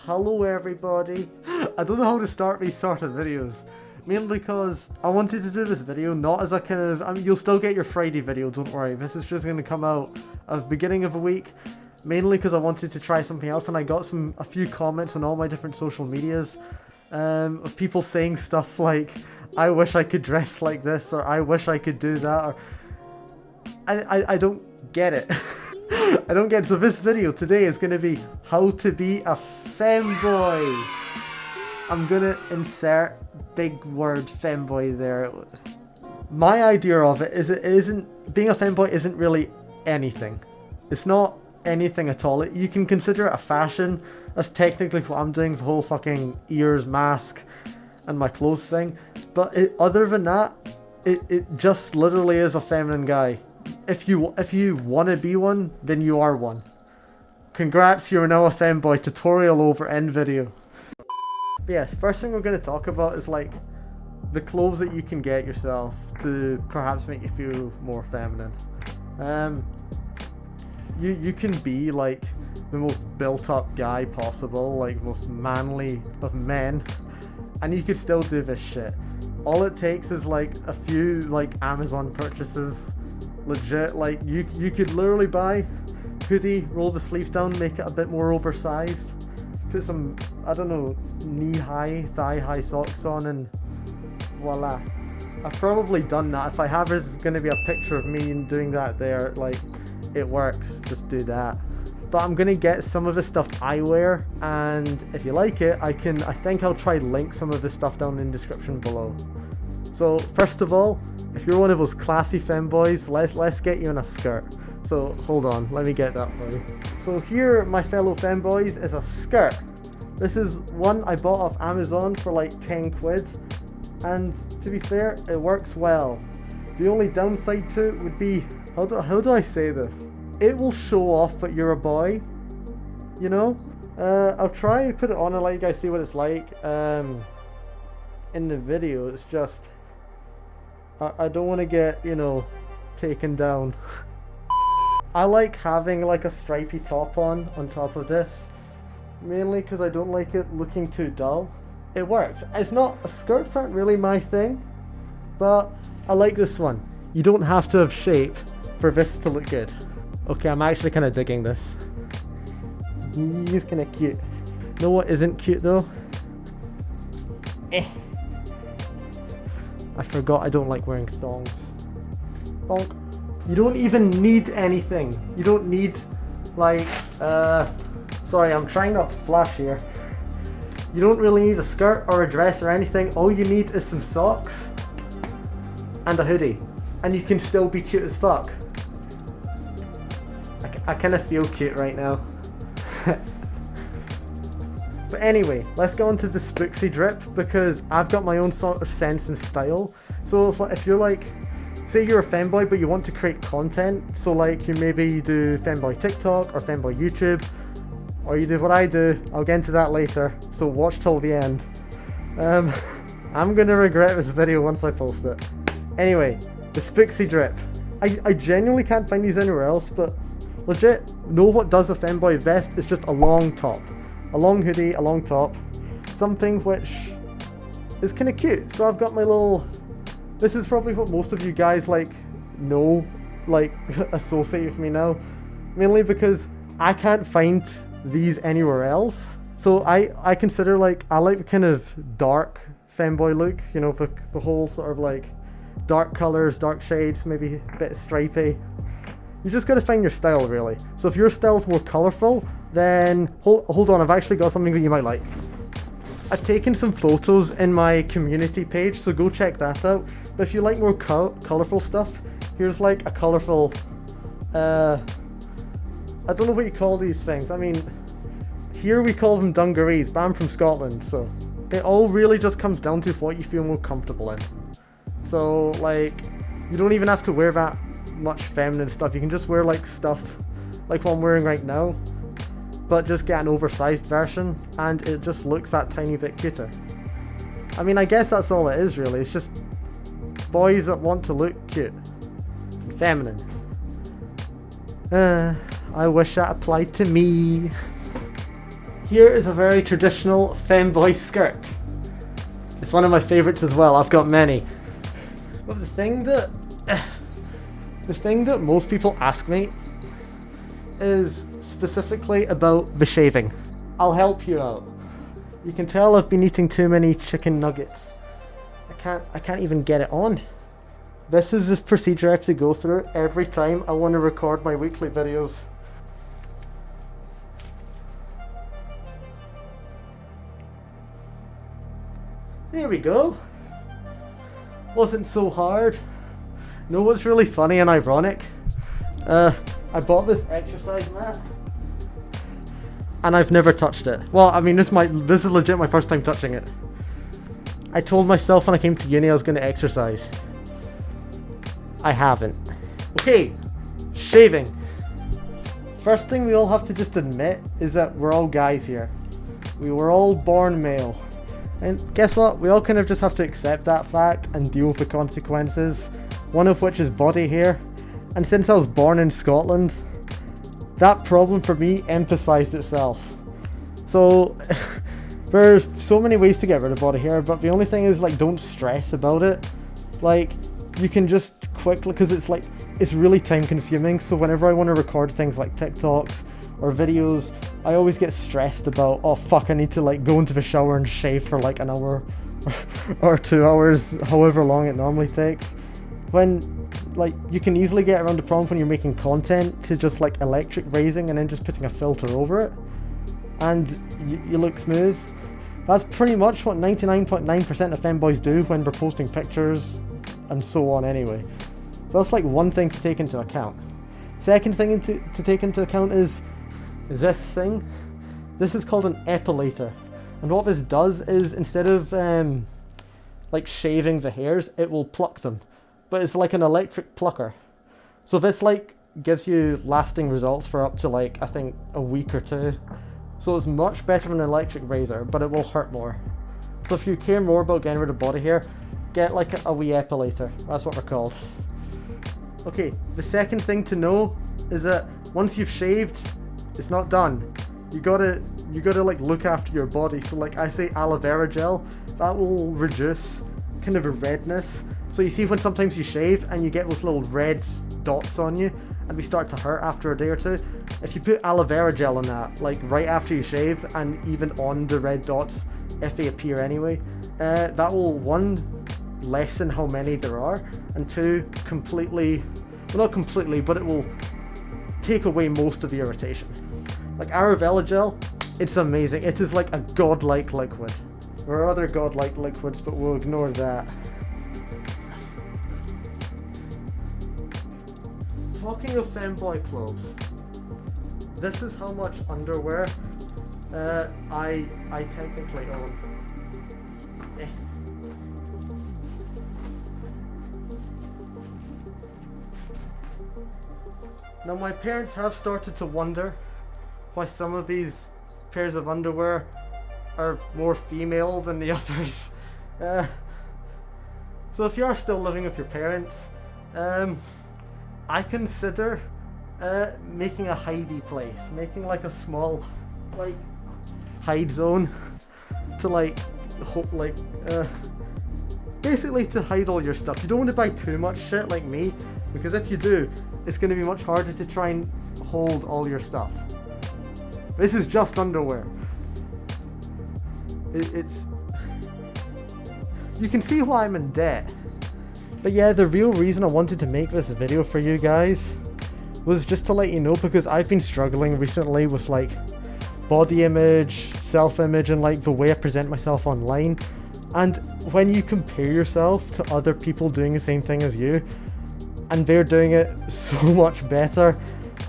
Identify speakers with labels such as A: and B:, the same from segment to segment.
A: Hello everybody. I don't know how to start these sort of videos. Mainly because I wanted to do this video not as a kind of... I mean, you'll still get your Friday video, don't worry. This is just going to come out at the beginning of the week. Mainly because I wanted to try something else, and I got a few comments on all my different social medias of people saying stuff like, I wish I could dress like this, or I wish I could do that, or... I don't get it. I don't get it. So this video today is going to be how to be a femboy. I'm going to insert big word femboy there. My idea of it is being a femboy isn't really anything. It's not anything at all. You can consider it a fashion. That's technically what I'm doing, the whole fucking ears, mask, and my clothes thing. But other than that, it just literally is a feminine guy. If you want to be one, then you are one. Congrats, you're now a femboy. Tutorial over, end video. But yes, first thing we're going to talk about is like the clothes that you can get yourself to perhaps make you feel more feminine. You can be like the most built up guy possible, like most manly of men, and you could still do this shit. All it takes is like a few like Amazon purchases. Legit, like you could literally buy hoodie, roll the sleeves down, make it a bit more oversized, put some, I don't know, knee-high, thigh-high socks on, and voila. I've probably done that. If I have, there's going to be a picture of me doing that there. Like, it works. Just do that. But I'm going to get some of the stuff I wear, and if you like it, I think I'll try link some of the stuff down in the description below. So, first of all, if you're one of those classy femboys, let's get you in a skirt. So, hold on, let me get that for you. So here, my fellow femboys, is a skirt. This is one I bought off Amazon for like 10 quid. And to be fair, it works well. The only downside to it would be, how do I say this? It will show off that you're a boy, you know? I'll try and put it on and let you guys see what it's like. In the video, it's just... I don't want to get, you know, taken down. I like having like a stripy top on top of this. Mainly because I don't like it looking too dull. It works. Skirts aren't really my thing. But I like this one. You don't have to have shape for this to look good. Okay, I'm actually kind of digging this. He's kind of cute. You know what isn't cute though? I forgot I don't like wearing thongs. Bonk. You don't even need anything. You don't need, like, sorry, I'm trying not to flash here. You don't really need a skirt or a dress or anything. All you need is some socks and a hoodie. And you can still be cute as fuck. I kind of feel cute right now. But anyway, let's go on to the Spooksy drip, because I've got my own sort of sense and style. So if you're like, say you're a femboy but you want to create content, so like you maybe do femboy TikTok or femboy YouTube, or you do what I do, I'll get into that later, so watch till the end. I'm gonna regret this video once I post it. Anyway, the Spooksy drip. I genuinely can't find these anywhere else, but legit, know what does a femboy best is just a long top. A long hoodie, a long top, something which is kind of cute. So I've got my little, this is probably what most of you guys like know, like associate with me now, mainly because I can't find these anywhere else. So I consider like, I like the kind of dark femboy look, you know, the whole sort of like dark colors, dark shades, maybe a bit stripy. You just gotta find your style really. So if your style's more colourful, then hold on, I've actually got something that you might like. I've taken some photos in my community page, so go check that out. But if you like more colourful stuff, here's like a colourful, I don't know what you call these things. I mean, here we call them dungarees, but I'm from Scotland, so it all really just comes down to what you feel more comfortable in. So like, you don't even have to wear that much feminine stuff. You can just wear like stuff like what I'm wearing right now, but just get an oversized version, and it just looks that tiny bit cuter. I mean, I guess that's all it is really. It's just boys that want to look cute and feminine. I wish that applied to me. Here is a very traditional femboy skirt. It's one of my favorites as well. I've got many. But the thing that most people ask me is specifically about the shaving. I'll help you out. You can tell I've been eating too many chicken nuggets. I can't even get it on. This is the procedure I have to go through every time I want to record my weekly videos. There we go. Wasn't so hard. No, what's really funny and ironic? I bought this exercise mat and I've never touched it. Well, I mean, this is legit my first time touching it. I told myself when I came to uni I was going to exercise. I haven't. Okay, shaving. First thing we all have to just admit is that we're all guys here. We were all born male. And guess what? We all kind of just have to accept that fact and deal with the consequences. One of which is body hair. And since I was born in Scotland, that problem for me emphasized itself. So there's so many ways to get rid of body hair, but the only thing is, like, don't stress about it. Like, you can just quickly, because it's really time consuming. So whenever I want to record things like TikToks or videos, I always get stressed about, oh fuck, I need to like go into the shower and shave for like an hour or 2 hours, however long it normally takes. When like you can easily get around the problem when you're making content to just like electric raising and then just putting a filter over it, and you look smooth. That's pretty much what 99.9% of femboys do when they're posting pictures and so on anyway. So that's like one thing to take into account. Second thing to take into account is this thing. This is called an epilator, and what this does is instead of like shaving the hairs, it will pluck them, but it's like an electric plucker. So this like gives you lasting results for up to like I think a week or two. So it's much better than an electric razor, but it will hurt more. So if you care more about getting rid of body hair, get like a wee epilator. That's what they're called. Okay, the second thing to know is that once you've shaved, it's not done. You gotta like look after your body. So like I say aloe vera gel, that will reduce kind of a redness. So you see when sometimes you shave and you get those little red dots on you and they start to hurt after a day or two. If you put aloe vera gel on that, like right after you shave, and even on the red dots, if they appear anyway, that will, one, lessen how many there are, and two, completely, well not completely, but it will take away most of the irritation. Like aloe vera gel, it's amazing. It is like a godlike liquid. There are other godlike liquids, but we'll ignore that. Talking of femboy clothes, this is how much underwear I technically own. Now my parents have started to wonder why some of these pairs of underwear are more female than the others. So if you are still living with your parents, I consider making a hidey place, making like a small like hide zone to basically to hide all your stuff. You don't want to buy too much shit like me, because if you do, it's going to be much harder to try and hold all your stuff. This is just underwear. It's you can see why I'm in debt. But yeah, the real reason I wanted to make this video for you guys was just to let you know, because I've been struggling recently with like body image, self-image, and like the way I present myself online. And when you compare yourself to other people doing the same thing as you, and they're doing it so much better,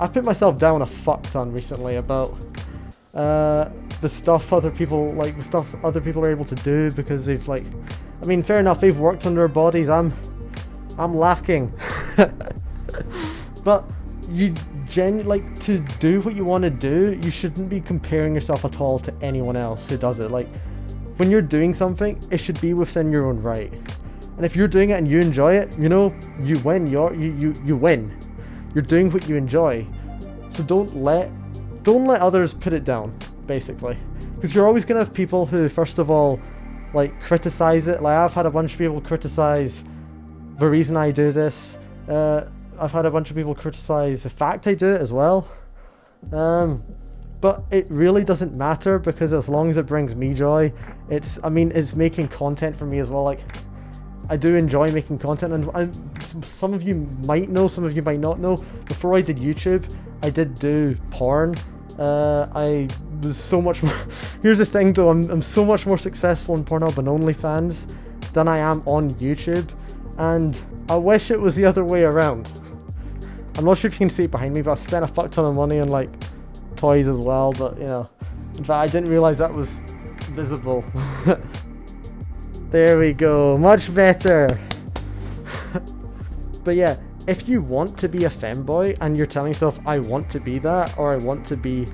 A: I put myself down a fuck ton recently about the stuff other people are able to do, because they've like, I mean, fair enough, they've worked on their bodies. I'm lacking. But you like to do what you want to do, you shouldn't be comparing yourself at all to anyone else who does it. Like when you're doing something, it should be within your own right. And if you're doing it and you enjoy it, you know, you win. You win. You're doing what you enjoy. So don't let others put it down, basically. Because you're always gonna have people who, first of all, like criticize it. Like I've had a bunch of people criticize the reason I do this. I've had a bunch of people criticize the fact I do it as well. But it really doesn't matter, because as long as it brings me joy, it's making content for me as well. Like, I do enjoy making content, and some of you might know, some of you might not know, before I did YouTube, I did do porn. I was so much more, here's the thing though, I'm so much more successful in Pornhub and OnlyFans than I am on YouTube, and I wish it was the other way around. I'm not sure if you can see it behind me, but I spent a fuck ton of money on like toys as well, but you know, in fact I didn't realize that was visible. There we go, much better. But yeah, if you want to be a femboy and you're telling yourself I want to be that, or I want to be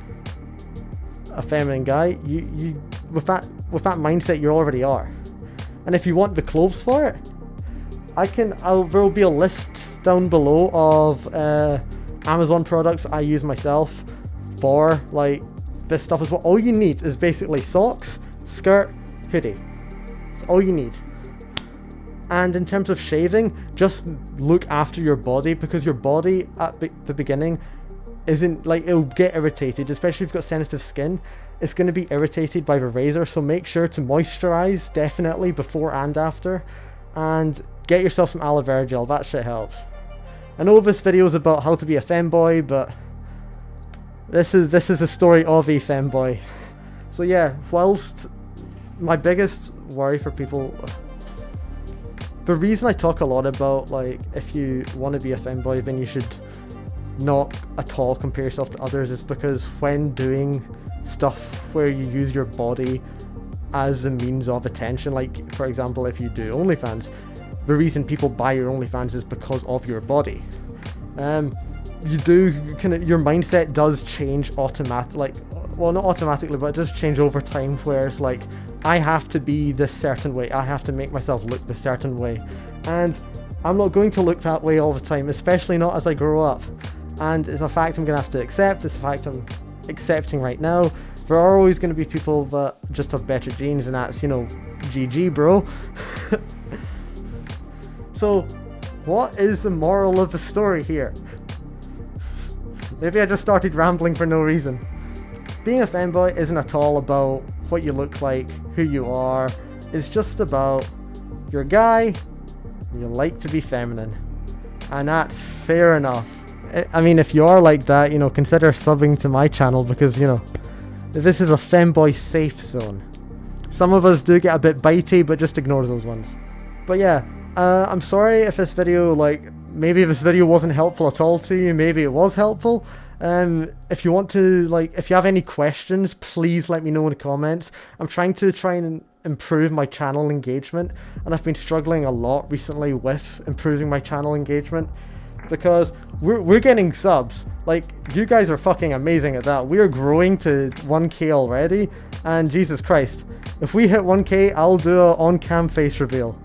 A: a feminine guy, you with that mindset you already are. And if you want the clothes for it, there'll be a list down below of Amazon products I use myself for like this stuff as well. All you need is basically socks, skirt, hoodie. That's all you need. And in terms of shaving, just look after your body, because your body at the beginning isn't like, it'll get irritated, especially if you've got sensitive skin. It's going to be irritated by the razor, so make sure to moisturize definitely before and after, and get yourself some aloe vera gel. That shit helps. I know this video is about how to be a femboy, but this is a story of a femboy. So yeah, whilst my biggest worry for people, the reason I talk a lot about like if you want to be a femboy then you should not at all compare yourself to others, is because when doing stuff where you use your body as a means of attention, like for example if you do OnlyFans, the reason people buy your OnlyFans is because of your body. Your mindset does change automatically, well not automatically, but it does change over time, where it's like, I have to be this certain way, I have to make myself look this certain way, and I'm not going to look that way all the time, especially not as I grow up. And it's a fact I'm going to have to accept, it's a fact I'm accepting right now. There are always going to be people that just have better genes, and that's, you know, GG bro. So what is the moral of the story here? Maybe I just started rambling for no reason. Being a femboy isn't at all about what you look like, who you are. It's just about you're a guy, you like to be feminine, and that's fair enough. I mean, if you are like that, you know, consider subbing to my channel, because, you know, this is a femboy safe zone. Some of us do get a bit bitey, but just ignore those ones. But yeah, I'm sorry if this video, like, maybe this video wasn't helpful at all to you, maybe it was helpful. If you want to, like, if you have any questions, please let me know in the comments. I'm trying and improve my channel engagement, and I've been struggling a lot recently with improving my channel engagement, because we're getting subs. Like, you guys are fucking amazing at that. We're growing to 1k already, and Jesus Christ, if we hit 1k, I'll do a on-cam face reveal.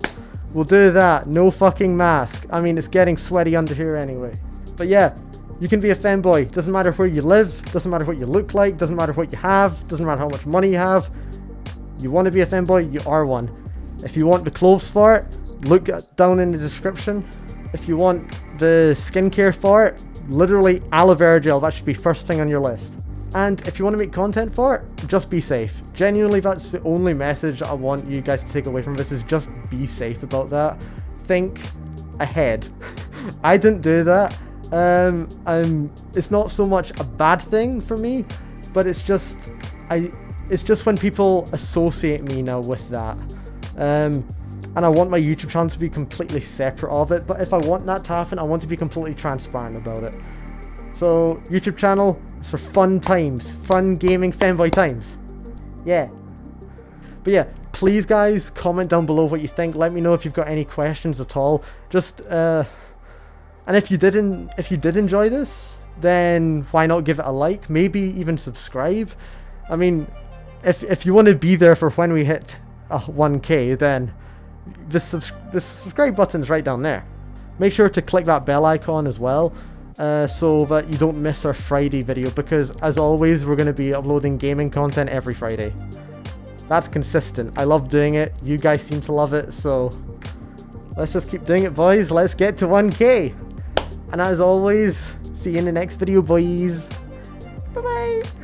A: We'll do that, no fucking mask. I mean, it's getting sweaty under here anyway. But yeah, you can be a femboy. Doesn't matter where you live, doesn't matter what you look like, doesn't matter what you have, doesn't matter how much money you have. You want to be a femboy, you are one. If you want the clothes for it, look down in the description. If you want the skincare for it, literally aloe vera gel, that should be first thing on your list. And if you want to make content for it, just be safe. Genuinely, that's the only message I want you guys to take away from this, is just be safe about that. Think ahead. I didn't do that. It's not so much a bad thing for me, but it's just when people associate me now with that. And I want my YouTube channel to be completely separate of it, but if I want that to happen, I want to be completely transparent about it. So, YouTube channel is for fun times, fun gaming femboy times. Yeah. But yeah, please guys, comment down below what you think. Let me know if you've got any questions at all. Just and if you did enjoy this, then why not give it a like? Maybe even subscribe. I mean, if you want to be there for when we hit 1k, then the subscribe button's right down there. Make sure to click that bell icon as well. so that you don't miss our Friday video, because as always we're going to be uploading gaming content every Friday. That's consistent. I love doing it. You guys seem to love it, so let's just keep doing it, boys. Let's get to 1K. And as always, see you in the next video, boys. Bye bye.